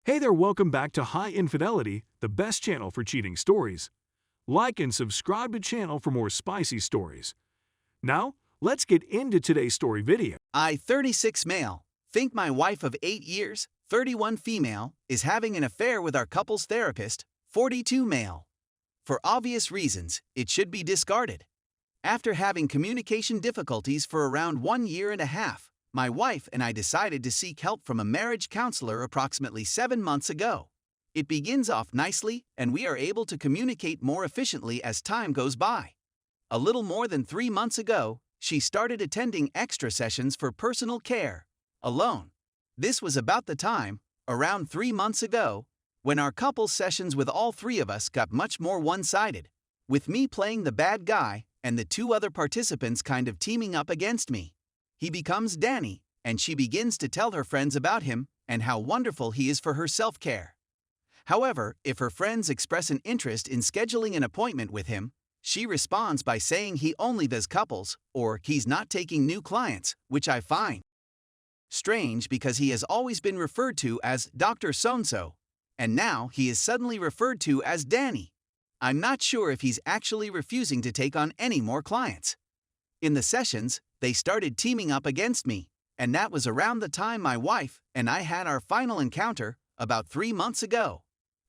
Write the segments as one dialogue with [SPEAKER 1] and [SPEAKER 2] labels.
[SPEAKER 1] Hey there, welcome back to High Infidelity, the best channel for cheating stories. Like and subscribe to channel for more spicy stories. Now, let's get into today's story video.
[SPEAKER 2] I, 36 male, think my wife of 8 years, 31 female, is having an affair with our couple's therapist, 42 male. For obvious reasons, it should be discarded. After having communication difficulties for around 1 year and a half, my wife and I decided to seek help from a marriage counselor approximately 7 months ago. It begins off nicely, and we are able to communicate more efficiently as time goes by. A little more than 3 months ago, she started attending extra sessions for personal care, alone. This was about the time, around 3 months ago, when our couple sessions with all three of us got much more one-sided, with me playing the bad guy and the 2 other participants kind of teaming up against me. He becomes Danny, and she begins to tell her friends about him and how wonderful he is for her self-care. However, if her friends express an interest in scheduling an appointment with him, she responds by saying he only does couples, or he's not taking new clients, which I find strange because he has always been referred to as Dr. So-and-so, and now he is suddenly referred to as Danny. I'm not sure if he's actually refusing to take on any more clients. In the sessions, they started teaming up against me, and that was around the time my wife and I had our final encounter, about 3 months ago.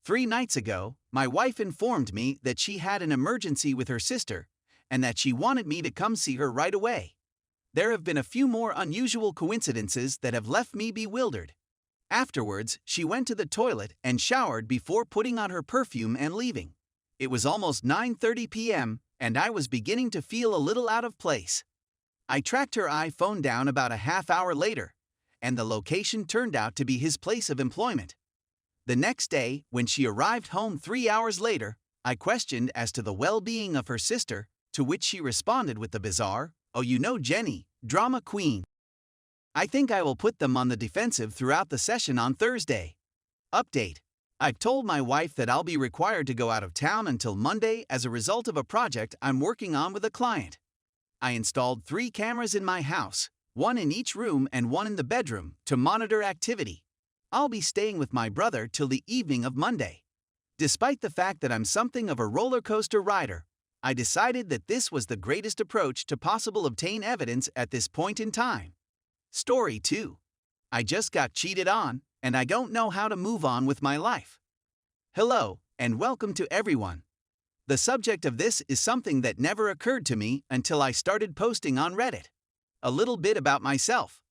[SPEAKER 2] 3 nights ago, my wife informed me that she had an emergency with her sister, and that she wanted me to come see her right away. There have been a few more unusual coincidences that have left me bewildered. Afterwards, she went to the toilet and showered before putting on her perfume and leaving. It was almost 9:30 p.m., and I was beginning to feel a little out of place. I tracked her iPhone down about a half hour later, and the location turned out to be his place of employment. The next day, when she arrived home 3 hours later, I questioned as to the well-being of her sister, to which she responded with the bizarre, "Oh, you know Jenny, drama queen." I think I will put them on the defensive throughout the session on Thursday. Update. I've told my wife that I'll be required to go out of town until Monday as a result of a project I'm working on with a client. I installed 3 cameras in my house, 1 in each room and 1 in the bedroom, to monitor activity. I'll be staying with my brother till the evening of Monday. Despite the fact that I'm something of a roller coaster rider, I decided that this was the greatest approach to possible obtain evidence at this point in time. Story 2. I just got cheated on, and I don't know how to move on with my life. Hello, and welcome to everyone. The subject of this is something that never occurred to me until I started posting on Reddit. A little bit about myself.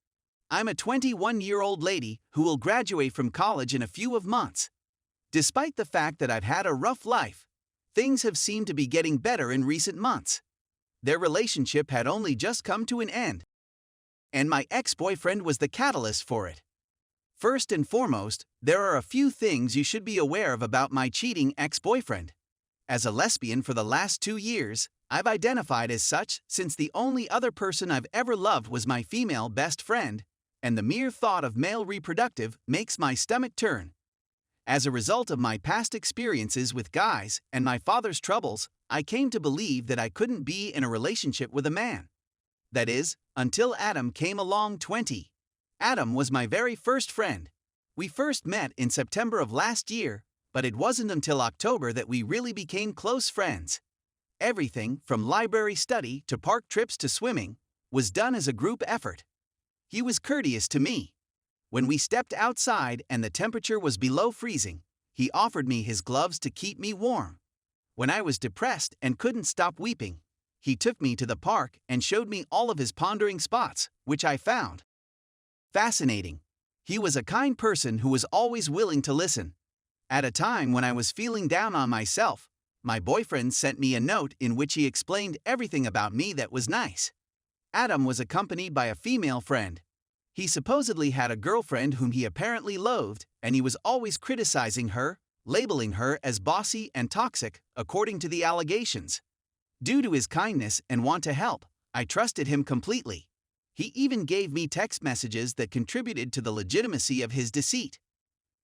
[SPEAKER 2] I'm a 21-year-old lady who will graduate from college in a few months. Despite the fact that I've had a rough life, things have seemed to be getting better in recent months. Their relationship had only just come to an end, and my ex-boyfriend was the catalyst for it. First and foremost, there are a few things you should be aware of about my cheating ex-boyfriend. As a lesbian for the last 2 years, I've identified as such since the only other person I've ever loved was my female best friend, and the mere thought of male reproductive makes my stomach turn. As a result of my past experiences with guys and my father's troubles, I came to believe that I couldn't be in a relationship with a man. That is, until Adam came along. Adam was my very first friend. We first met in September of last year, but it wasn't until October that we really became close friends. Everything, from library study to park trips to swimming, was done as a group effort. He was courteous to me. When we stepped outside and the temperature was below freezing, he offered me his gloves to keep me warm. When I was depressed and couldn't stop weeping, he took me to the park and showed me all of his pondering spots, which I found fascinating. He was a kind person who was always willing to listen. At a time when I was feeling down on myself, my boyfriend sent me a note in which he explained everything about me that was nice. Adam was accompanied by a female friend. He supposedly had a girlfriend whom he apparently loathed, and he was always criticizing her, labeling her as bossy and toxic, according to the allegations. Due to his kindness and want to help, I trusted him completely. He even gave me text messages that contributed to the legitimacy of his deceit.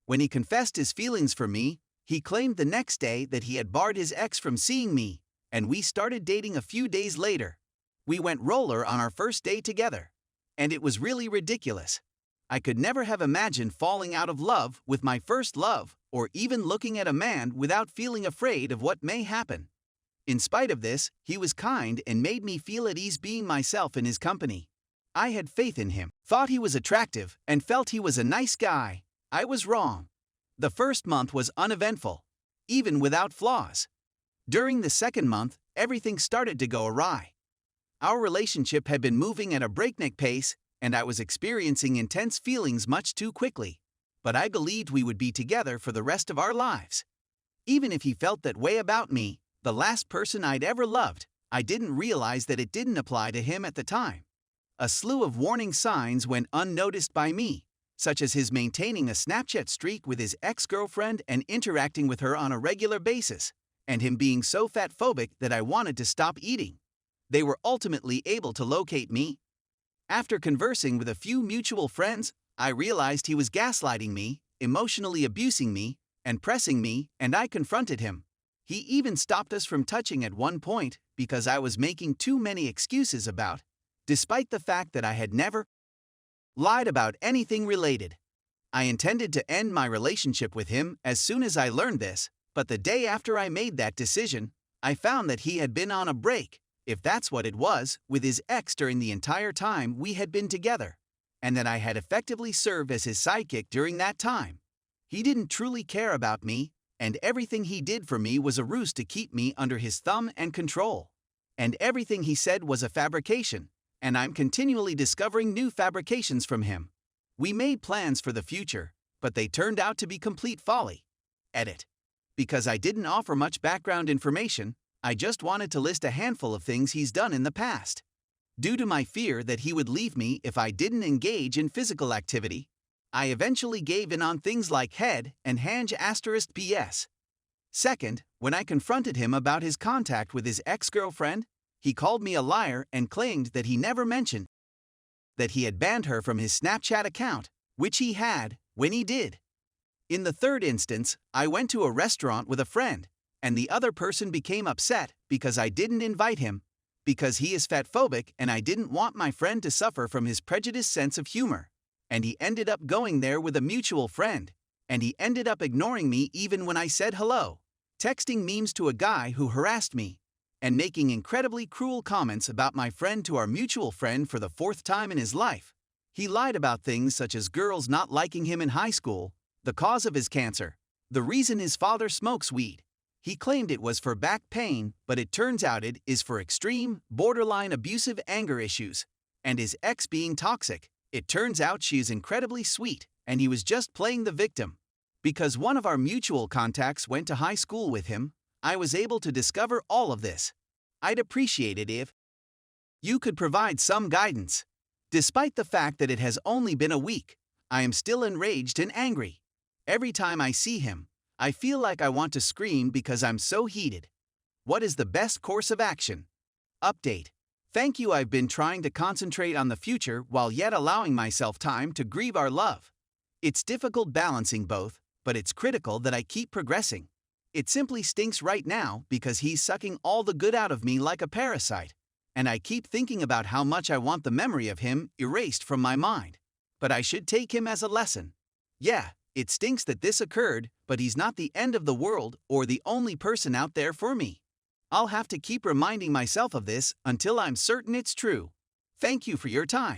[SPEAKER 2] When he confessed his feelings for me, he claimed the next day that he had barred his ex from seeing me, and we started dating a few days later. We went roller on our first day together, and it was really ridiculous. I could never have imagined falling out of love with my first love, or even looking at a man without feeling afraid of what may happen. In spite of this, he was kind and made me feel at ease being myself in his company. I had faith in him, thought he was attractive, and felt he was a nice guy. I was wrong. The first month was uneventful, even without flaws. During the second month, everything started to go awry. Our relationship had been moving at a breakneck pace, and I was experiencing intense feelings much too quickly. But I believed we would be together for the rest of our lives. Even if he felt that way about me, the last person I'd ever loved, I didn't realize that it didn't apply to him at the time. A slew of warning signs went unnoticed by me, such as his maintaining a Snapchat streak with his ex-girlfriend and interacting with her on a regular basis, and him being so fatphobic that I wanted to stop eating. They were ultimately able to locate me. After conversing with a few mutual friends, I realized he was gaslighting me, emotionally abusing me, and pressing me, and I confronted him. He even stopped us from touching at one point because I was making too many excuses despite the fact that I had never lied about anything related. I intended to end my relationship with him as soon as I learned this, but the day after I made that decision, I found that he had been on a break, if that's what it was, with his ex during the entire time we had been together, and that I had effectively served as his sidekick during that time. He didn't truly care about me, and everything he did for me was a ruse to keep me under his thumb and control. And everything he said was a fabrication, and I'm continually discovering new fabrications from him. We made plans for the future, but they turned out to be complete folly. Edit. Because I didn't offer much background information, I just wanted to list a handful of things he's done in the past. Due to my fear that he would leave me if I didn't engage in physical activity, I eventually gave in on things like head and hand *PS. Second, when I confronted him about his contact with his ex-girlfriend, he called me a liar and claimed that he never mentioned that he had banned her from his Snapchat account, which he had, when he did. In the third instance, I went to a restaurant with a friend, and the other person became upset because I didn't invite him, because he is fatphobic and I didn't want my friend to suffer from his prejudiced sense of humor. And he ended up going there with a mutual friend, and he ended up ignoring me even when I said hello, texting memes to a guy who harassed me, and making incredibly cruel comments about my friend to our mutual friend for the fourth time in his life. He lied about things such as girls not liking him in high school, the cause of his cancer, the reason his father smokes weed. He claimed it was for back pain, but it turns out it is for extreme, borderline abusive anger issues. And his ex being toxic, it turns out she is incredibly sweet, and he was just playing the victim. Because one of our mutual contacts went to high school with him, I was able to discover all of this. I'd appreciate it if you could provide some guidance. Despite the fact that it has only been a week, I am still enraged and angry. Every time I see him, I feel like I want to scream because I'm so heated. What is the best course of action? Update. Thank you. I've been trying to concentrate on the future while yet allowing myself time to grieve our love. It's difficult balancing both, but it's critical that I keep progressing. It simply stinks right now because he's sucking all the good out of me like a parasite, and I keep thinking about how much I want the memory of him erased from my mind. But I should take him as a lesson. Yeah, it stinks that this occurred, but he's not the end of the world or the only person out there for me. I'll have to keep reminding myself of this until I'm certain it's true. Thank you for your time.